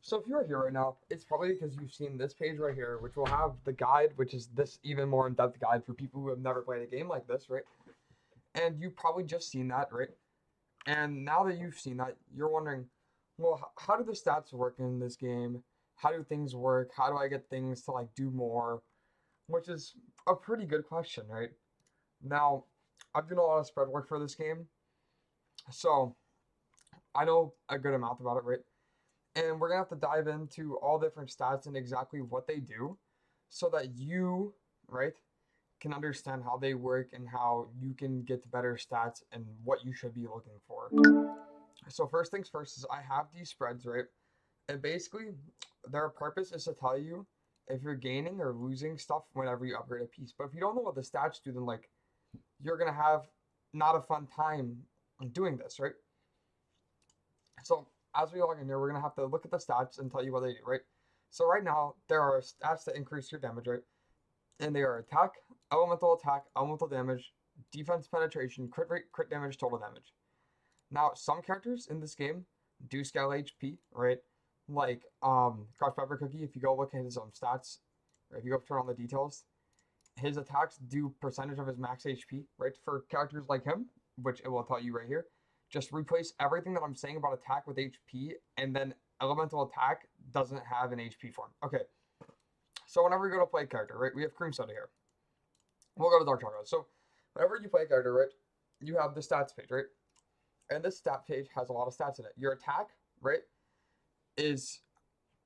So if you're here right now, it's probably because you've seen this page right here, which will have the guide, which is this even more in-depth guide for people who have never played a game like this, right? And you've probably just seen that, right? And now that you've seen that, you're wondering, well, how do the stats work in this game? How do things work? How do I get things to like do more? Which is a pretty good question, right? Now, I've done a lot of spread work for this game, so I know a good amount about it, right? And we're gonna have to dive into all different stats and exactly what they do so that you, right, can understand how they work and how you can get better stats and what you should be looking for. So first things first is I have these spreads, right? And basically their purpose is to tell you if you're gaining or losing stuff whenever you upgrade a piece. But if you don't know what the stats do, then like you're gonna have not a fun time doing this, right? So as we log in here, we're gonna have to look at the stats and tell you what they do, right? So right now there are stats that increase your damage, right? And they are attack, elemental damage, defense penetration, crit rate, crit damage, total damage. Now some characters in this game do scale HP, right? Like Crouch Pepper Cookie, if you go look at his stats, or if you go turn on the details, his attacks do percentage of his max HP, right? For characters like him, which it will tell you right here, just replace everything that I'm saying about attack with HP, and then elemental attack doesn't have an HP form. Okay, so whenever we go to play a character, right, we have Cream Soda here. We'll go to Dark Chocolate. So whenever you play a character, right, you have the stats page, right? And this stat page has a lot of stats in it. Your attack, right, is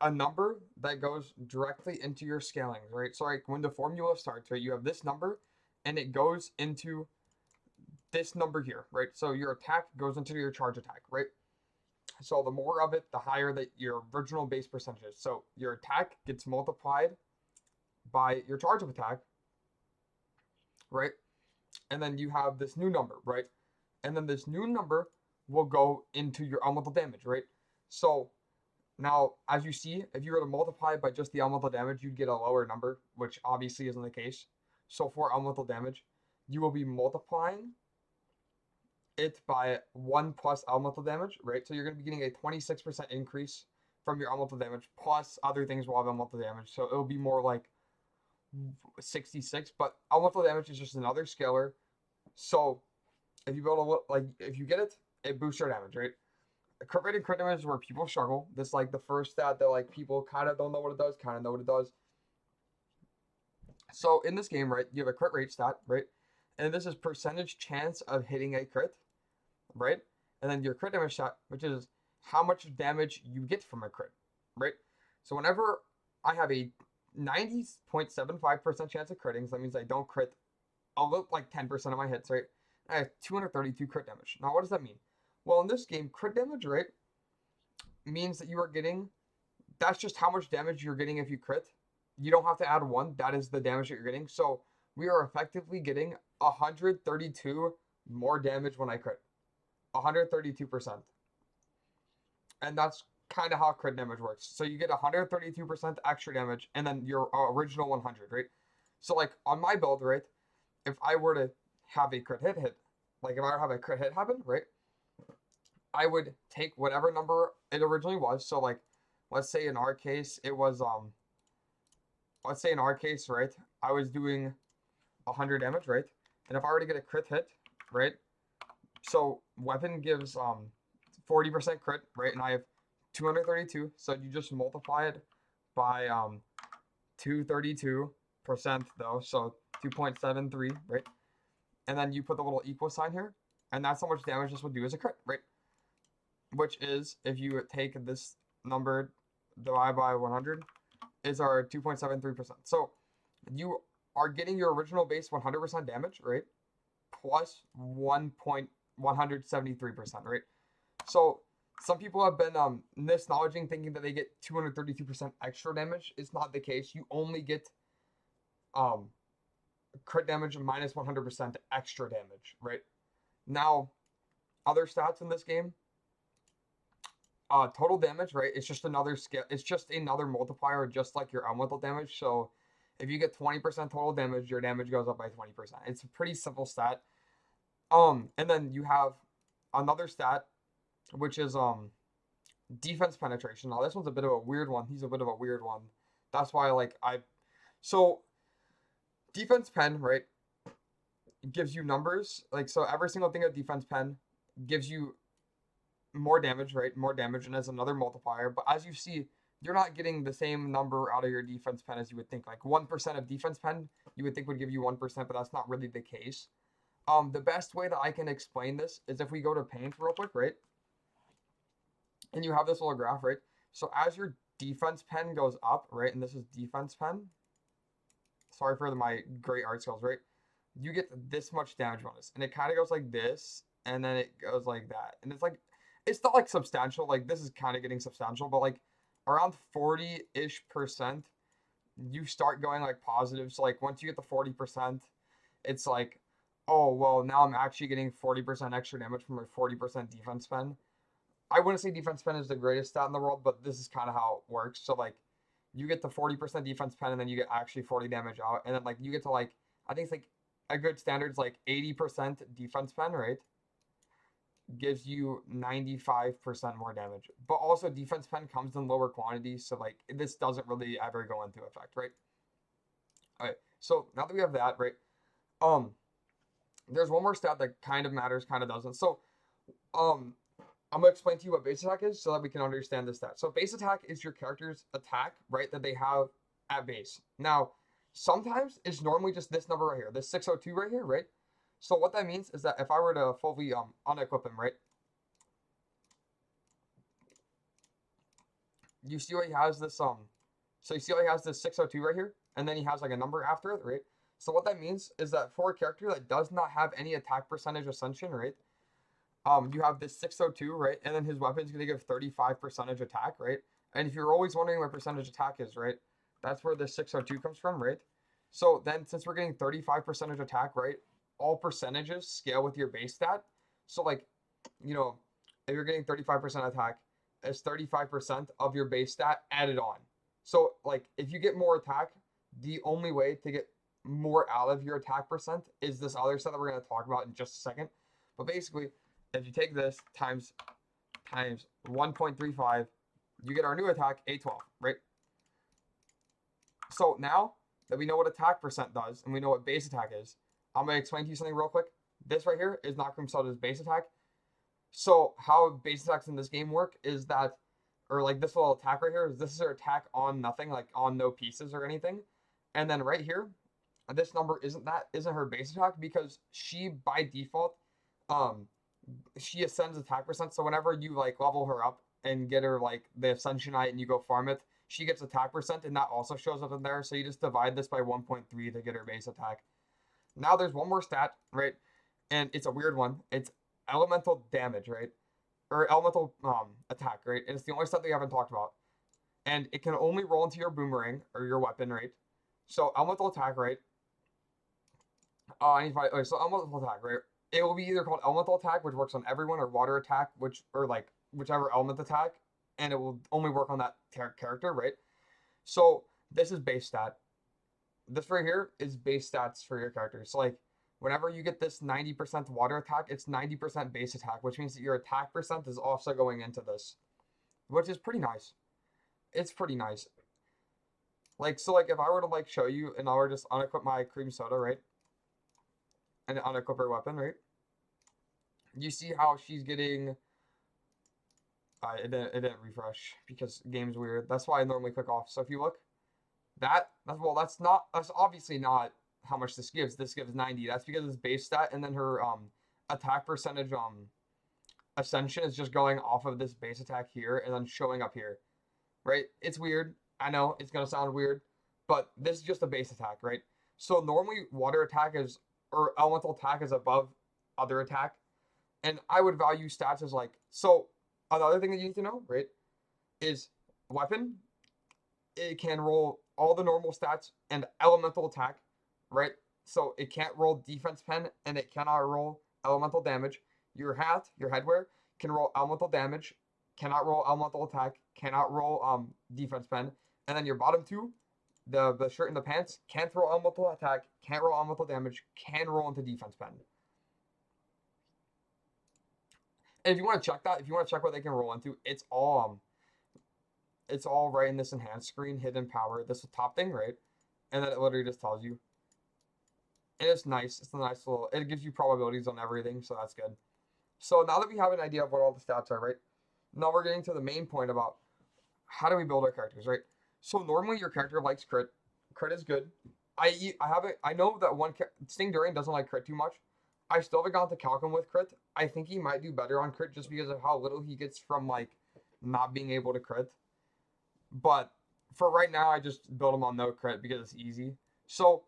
a number that goes directly into your scalings, right? So like when the formula starts, right, you have this number and it goes into this number here, right? So your attack goes into your charge attack, right? So the more of it, the higher that your original base percentage is. So your attack gets multiplied by your charge of attack, right? And then you have this new number, right? And then this new number will go into your elemental damage, right? So now, as you see, if you were to multiply by just the elemental damage, you'd get a lower number, which obviously isn't the case. So for elemental damage, you will be multiplying it by 1 plus elemental damage, right? So you're going to be getting a 26% increase from your elemental damage, plus other things will have elemental damage. So it'll be more like 66, but elemental damage is just another scalar. So if you build a, like, if you get it, it boosts your damage, right? Crit rate and crit damage is where people struggle. This is like the first stat that like people kind of don't know what it does, kind of know what it does. So in this game, right, you have a crit rate stat, right? And this is percentage chance of hitting a crit, right? And then your crit damage stat, which is how much damage you get from a crit, right? So whenever I have a 90.75% chance of critting, so that means I don't crit, I'll look like 10% of my hits, right? I have 232 crit damage. Now, what does that mean? Well, in this game, crit damage, right, means that you are getting, that's just how much damage you're getting if you crit. You don't have to add one. That is the damage that you're getting. So we are effectively getting 132 more damage when I crit. 132%. And that's kind of how crit damage works. So you get 132% extra damage and then your original 100, right? So like on my build, right, if I were to have a crit hit, like if I were to have a crit hit happen, right, I would take whatever number it originally was. So like, let's say in our case, it was, let's say in our case, right, I was doing 100 damage, right? And if I were to get a crit hit, right, so weapon gives 40% crit, right? And I have 232, so you just multiply it by 232% though, so 2.73, right? And then you put the little equal sign here, and that's how much damage this would do as a crit, right? Which is, if you take this number divided by 100, is our 2.73%. So you are getting your original base 100% damage, right? Plus 1.173%, right? So some people have been misknowledging, thinking that they get 232% extra damage. It's not the case. You only get um, crit damage minus 100% extra damage, right? Now, other stats in this game, total damage, right? It's just another scale. It's just another multiplier, just like your elemental damage. So if you get 20% total damage, your damage goes up by 20%. It's a pretty simple stat. And then you have another stat, which is defense penetration. Now this one's a bit of a weird one. He's a bit of a weird one. That's why like so defense pen, right, gives you numbers. Like so every single thing of defense pen gives you more damage, right? More damage, and as another multiplier. But as you see, you're not getting the same number out of your defense pen as you would think. Like 1% of defense pen, you would think would give you 1%, but that's not really the case. The best way that I can explain this is if we go to paint real quick, right? And you have this little graph, right? So as your defense pen goes up, right? And this is defense pen. Sorry for my great art skills, right? You get this much damage bonus. And it kind of goes like this, and then it goes like that. And it's not like substantial. Like this is kind of getting substantial, but like around 40-ish%, you start going like positive. So like once you get the 40%, it's like, oh, well, now I'm actually getting 40% extra damage from my 40% defense pen. I wouldn't say defense pen is the greatest stat in the world, but this is kind of how it works. So like you get the 40% defense pen and then you get actually 40 damage out. And then like you get to like, I think it's like a good standard's like 80% defense pen, right? Gives you 95% more damage. But also defense pen comes in lower quantities, so like this doesn't really ever go into effect, right? Alright, so now that we have that, right? There's one more stat that kind of matters, kind of doesn't. So I'm gonna explain to you what base attack is so that we can understand this stat. So base attack is your character's attack, right, that they have at base. Now, sometimes it's normally just this number right here, this 602 right here, right? So what that means is that if I were to fully unequip him, right? You see what he has this so you see how he has this 602 right here, and then he has like a number after it, right? So what that means is that for a character that does not have any attack percentage ascension, right? You have this 602, right? And then his weapon's gonna give 35% attack, right? And if you're always wondering what percentage attack is, right? That's where the 602 comes from, right? So then since we're getting 35% attack, right? All percentages scale with your base stat. So like, you know, if you're getting 35% attack, it's 35% of your base stat added on. So like if you get more attack, the only way to get more out of your attack percent is this other stat that we're going to talk about in just a second. But basically, if you take this times 1.35, you get our new attack, A12, right? So now that we know what attack percent does and we know what base attack is, I'm going to explain to you something real quick. This right here is not considered as base attack. So how base attacks in this game work is that, or like this little attack right here, this is her attack on nothing, like on no pieces or anything. And then right here, this number isn't her base attack because she by default, she ascends attack percent. So whenever you like level her up and get her like the ascensionite and you go farm it, she gets attack percent and that also shows up in there. So you just divide this by 1.3 to get her base attack. Now there's one more stat, right? And it's a weird one. It's elemental damage, right? Or elemental attack, right? And it's the only stat that we haven't talked about. And it can only roll into your boomerang or your weapon, right? So elemental attack, right? I need to find, okay, so elemental attack, right? It will be either called elemental attack, which works on everyone, or water attack, or like whichever element attack, and it will only work on that character, right? So this is base stat. This right here is base stats for your character. So like whenever you get this 90% water attack, it's 90% base attack, which means that your attack percent is also going into this, which is pretty nice. It's pretty nice. Like, so like if I were to like show you and I were just unequip my cream soda, right? And unequip her weapon, right? You see how she's getting, it didn't refresh because game's weird. That's why I normally click off. So if you look, that's obviously not how much this gives. This gives 90. That's because it's base stat, and then her attack percentage ascension is just going off of this base attack here and then showing up here, right? It's weird. I know it's gonna sound weird, but this is just a base attack, right? So normally water attack is, or elemental attack is above other attack, and I would value stats as like, so another thing that you need to know, right, is weapon. It can roll all the normal stats and elemental attack, right? So it can't roll defense pen and it cannot roll elemental damage. Your hat, your headwear can roll elemental damage, cannot roll elemental attack, cannot roll defense pen, and then your bottom two, the shirt and the pants, can't roll elemental attack, can't roll elemental damage, can roll into defense pen. And if you want to check that, if you want to check what they can roll into, it's all right in this enhanced screen, hidden power, this top thing, right? And then it literally just tells you. And it's nice. It's a nice little, it gives you probabilities on everything, so that's good. So now that we have an idea of what all the stats are, right? Now we're getting to the main point about how do we build our characters, right? So normally your character likes crit. Crit is good. I know that Sting Durian doesn't like crit too much. I still haven't gone to calc him with crit. I think he might do better on crit just because of how little he gets from like not being able to crit. But for right now, I just build him on no crit because it's easy. So,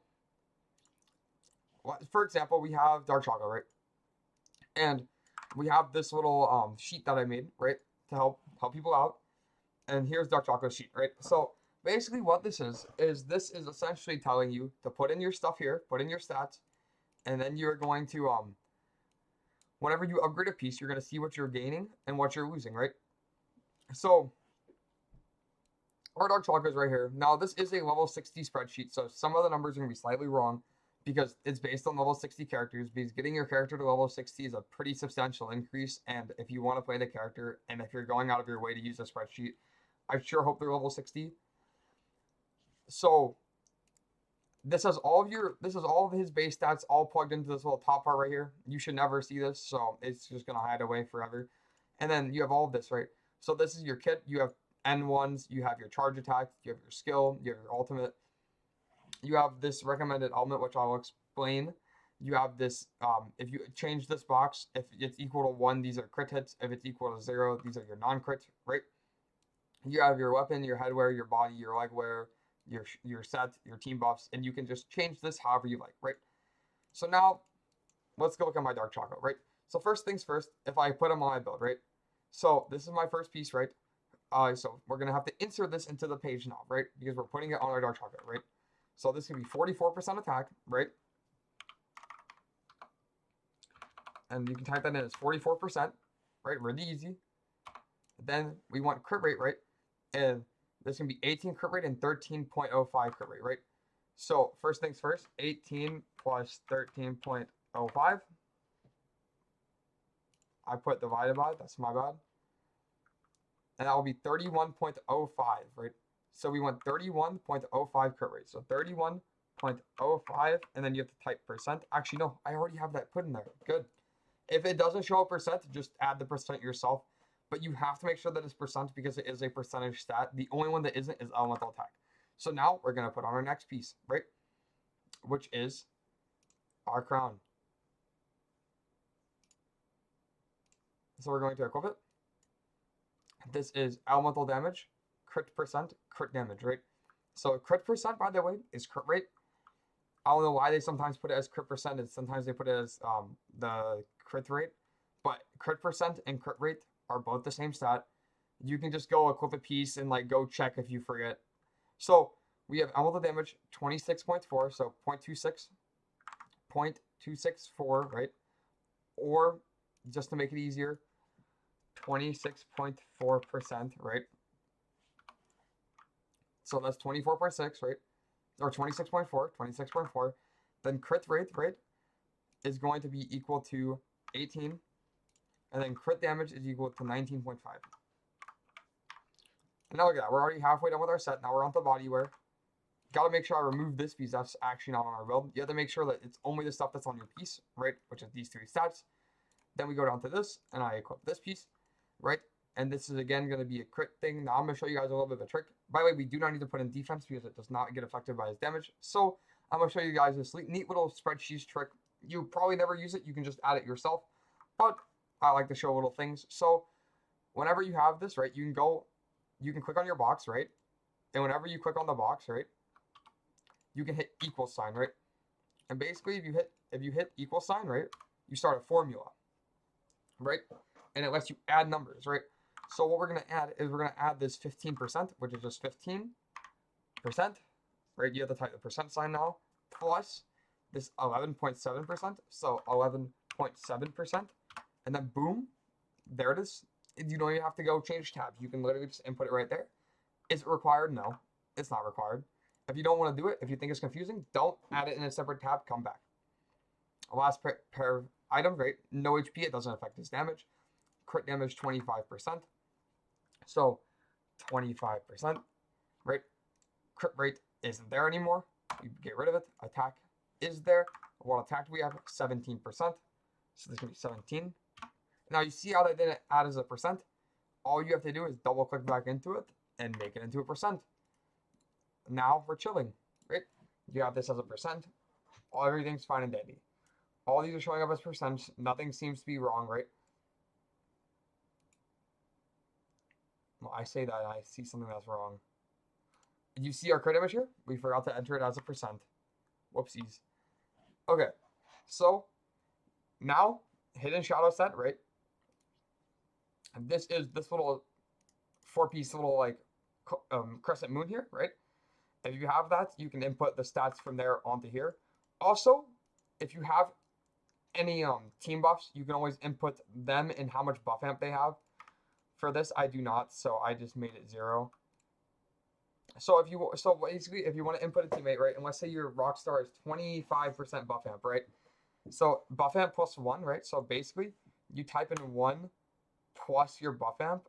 for example, we have Dark Chocolate, right? And we have this little sheet that I made, right, to help people out. And here's Dark Chocolate sheet, right? So basically what this is this is essentially telling you to put in your stuff here, put in your stats, and then you're going to whenever you upgrade a piece, you're going to see what you're gaining and what you're losing, right? So our Dark Chocolate is right here. Now this is a level 60 spreadsheet, so some of the numbers are going to be slightly wrong because it's based on level 60 characters, because getting your character to level 60 is a pretty substantial increase, and if you want to play the character, and if you're going out of your way to use a spreadsheet, I sure hope they're level 60. So this is all of his base stats all plugged into this little top part right here. You should never see this, so it's just gonna hide away forever. And then you have all of this, right? So this is your kit. You have N1s, you have your charge attack, you have your skill, you have your ultimate. You have this recommended element, which I'll explain. You have this, if you change this box, if it's equal to 1, these are crit hits. If it's equal to 0, these are your non-crits, right? You have your weapon, your headwear, your body, your legwear, your set, your team buffs, and you can just change this however you like, right? So now, let's go look at my Dark Chocolate, right? So first things first, if I put them on my build, right? So this is my first piece, right? So we're going to have to insert this into the page now, right? Because we're putting it on our Dark Chocolate, right? So this can be 44% attack, right? And you can type that in as 44%, right? Really easy. Then we want crit rate, right? And this can be 18 crit rate and 13.05 crit rate, right? So first things first, 18 plus 13.05. I put divided by, that's my bad. And that will be 31.05, right? So we want 31.05 crit rate. So 31.05, and then you have to type percent. Actually, no, I already have that put in there. Good. If it doesn't show a percent, just add the percent yourself. But you have to make sure that it's percent because it is a percentage stat. The only one that isn't is elemental attack. So now we're going to put on our next piece, right? Which is our crown. So we're going to equip it. This is elemental damage, crit percent, crit damage, right? So crit percent, by the way, is crit rate. I don't know why they sometimes put it as crit percent and sometimes they put it as the crit rate. But crit percent and crit rate are both the same stat. You can just go equip a piece and like go check if you forget. So we have elemental damage 26.4, so 0.264, right? Or just to make it easier, 26.4%, right? So that's 24.6, right? Or 26.4. Then crit rate, right, is going to be equal to 18. And then crit damage is equal to 19.5. And now look at that. We're already halfway done with our set. Now we're on the body wear. Got to make sure I remove this piece. That's actually not on our build. You have to make sure that it's only the stuff that's on your piece, right? Which is these 3 stats. Then we go down to this, and I equip this piece, right? And this is, again, going to be a crit thing. Now I'm going to show you guys a little bit of a trick. By the way, we do not need to put in defense because it does not get affected by his damage. So I'm going to show you guys this neat little spreadsheet trick. You probably never use it. You can just add it yourself. But I like to show little things. So whenever you have this, right, you can click on your box, right? And whenever you click on the box, right, you can hit equal sign, right? And basically, if you hit equal sign, right, you start a formula, right? And it lets you add numbers, right? So what we're going to add is we're going to add this 15%, which is just 15%, right? You have to type the percent sign now, plus this 11.7%, so 11.7%, and then boom, there it is. You don't even have to go change tabs. You can literally just input it right there. Is it required? No, it's not required. If you don't want to do it, if you think it's confusing, don't add it in a separate tab, come back. Last pair of items, right? No HP, it doesn't affect his damage. crit damage 25%. So 25%, right? Crit rate isn't there anymore. You get rid of it. Attack is there. What attack do we have? 17%. So this can be 17. Now you see how that didn't add as a percent? All you have to do is double click back into it and make it into a percent. Now we're chilling, right? You have this as a percent. Everything's fine and dandy. All these are showing up as percents. Nothing seems to be wrong, right? Well, I say that I see something that's wrong. You see our crit image here? We forgot to enter it as a percent. Whoopsies. Okay, so now hidden shadow set, right? And this is this little 4-piece little like crescent moon here, right? If you have that, you can input the stats from there onto here. Also, if you have any team buffs, you can always input them and how much buff amp they have. For this, I do not, so I just made it 0. So basically, if you want to input a teammate, right, and let's say your Rockstar is 25% buff amp, right? So buff amp plus 1, right? So basically, you type in 1 plus your buff amp,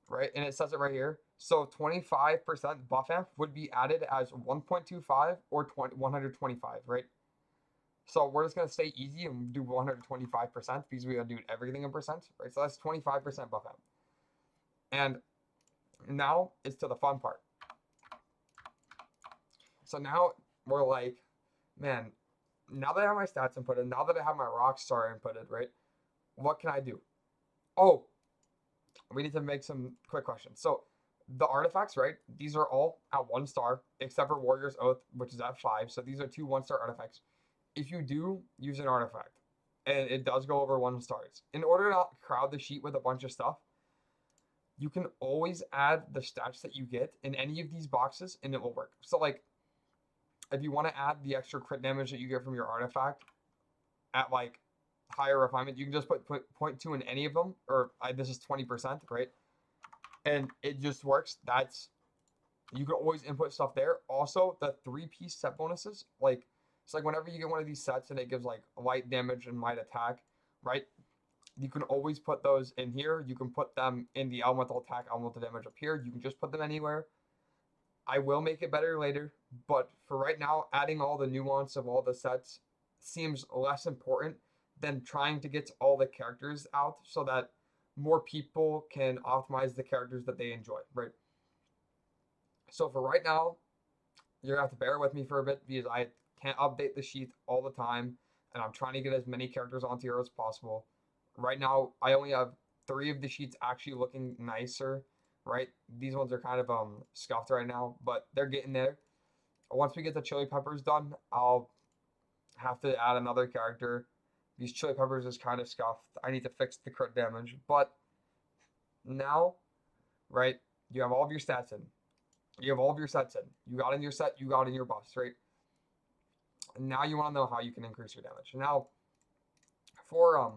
right? And it says it right here. So 25% buff amp would be added as 1.25 or 125, right? So we're just going to stay easy and do 125% because we got to do everything in percent, right? So that's 25% buff amp. And now it's to the fun part. So now we're like, man, now that I have my stats inputted, now that I have my Rockstar inputted, right? What can I do? Oh, we need to make some quick questions. So the artifacts, right? These are all at 1 star, except for Warrior's Oath, which is at 5. So these are 2 1-star artifacts. If you do use an artifact, and it does go over 1 stars, in order to not crowd the sheet with a bunch of stuff, you can always add the stats that you get in any of these boxes, and it will work. So like, if you want to add the extra crit damage that you get from your artifact at like higher refinement, you can just put 0.2 in any of them, or this is 20%, right? And it just works. You can always input stuff there. Also, the 3-piece set bonuses, like it's like whenever you get one of these sets and it gives like light damage and light attack, right? You can always put those in here. You can put them in the elemental attack, elemental damage up here. You can just put them anywhere. I will make it better later, but for right now, adding all the nuance of all the sets seems less important than trying to get all the characters out so that more people can optimize the characters that they enjoy, right? So for right now, you're gonna have to bear with me for a bit because I can't update the sheet all the time, and I'm trying to get as many characters onto here as possible. Right now, I only have 3 of the sheets actually looking nicer, right? These ones are kind of scuffed right now, but they're getting there. Once we get the chili peppers done, I'll have to add another character. These chili peppers is kind of scuffed. I need to fix the crit damage, but now, right, you have all of your stats in. You have all of your sets in. You got in your set, you got in your buffs, right? And now you want to know how you can increase your damage. Now, for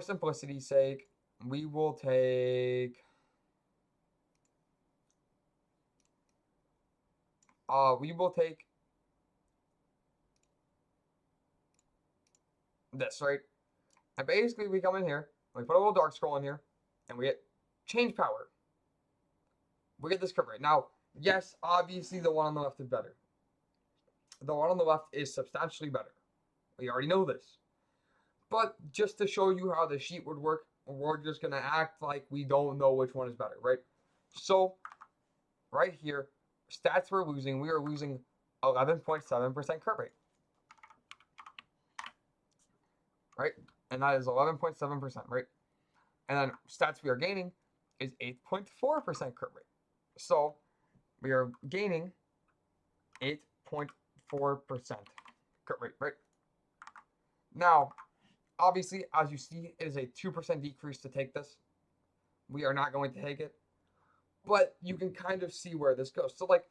simplicity's sake, we will take this, right? And basically we come in here, we put a little dark scroll in here, and we get change power. We get this crit rate. Now, yes, obviously the one on the left is better. The one on the left is substantially better. We already know this. But just to show you how the sheet would work, we're just going to act like we don't know which one is better, right? So, right here, stats we're losing. We are losing 11.7% crit rate. Right? And that is 11.7%, right? And then stats we are gaining is 8.4% crit rate. So, we are gaining 8.4% crit rate, right? Now, obviously, as you see, it is a 2% decrease to take this. We are not going to take it. But you can kind of see where this goes. So, like,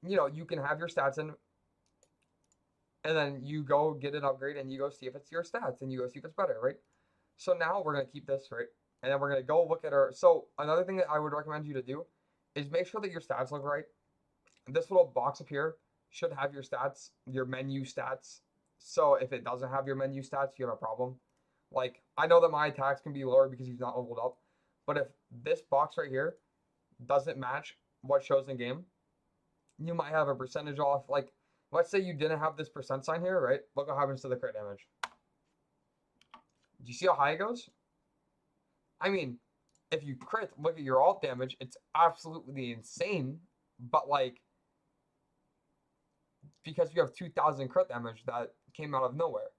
you can have your stats in, and then you go get an upgrade, and you go see if it's your stats, and you go see if it's better, right? So now we're going to keep this, right? And then we're going to go look at our... So another thing that I would recommend you to do is make sure that your stats look right. This little box up here should have your stats, your menu stats. So if it doesn't have your menu stats, you have a problem. Like, I know that my attacks can be lower because he's not leveled up, but if this box right here doesn't match what shows in game, you might have a percentage off. Like, let's say you didn't have this percent sign here, right? Look what happens to the crit damage. Do you see how high it goes? I mean, if you crit, look at your alt damage, it's absolutely insane, but like, because you have 2,000 crit damage that came out of nowhere,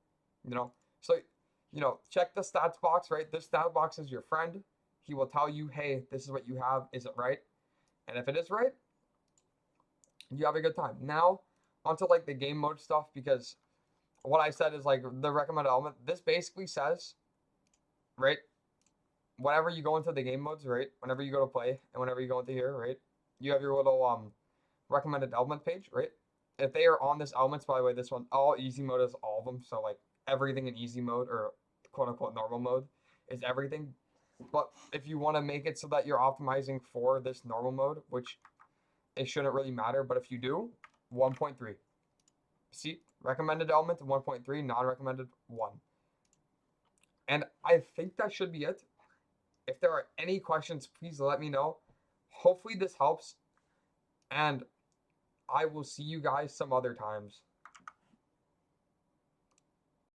you know? So, check the stats box, right? This stat box is your friend. He will tell you, hey, this is what you have. Is it right? And if it is right, you have a good time. Now, onto like the game mode stuff, because what I said is like the recommended element. This basically says, right, whenever you go into the game modes, right, whenever you go to play and whenever you go into here, right, you have your little recommended element page, right? If they are on this elements, by the way, this one, all easy mode is all of them. So like everything in easy mode or quote unquote normal mode is everything. But if you want to make it so that you're optimizing for this normal mode, which it shouldn't really matter, but if you do, 1.3. See, recommended element 1.3, non-recommended 1. And I think that should be it. If there are any questions, please let me know. Hopefully this helps, and I will see you guys some other times.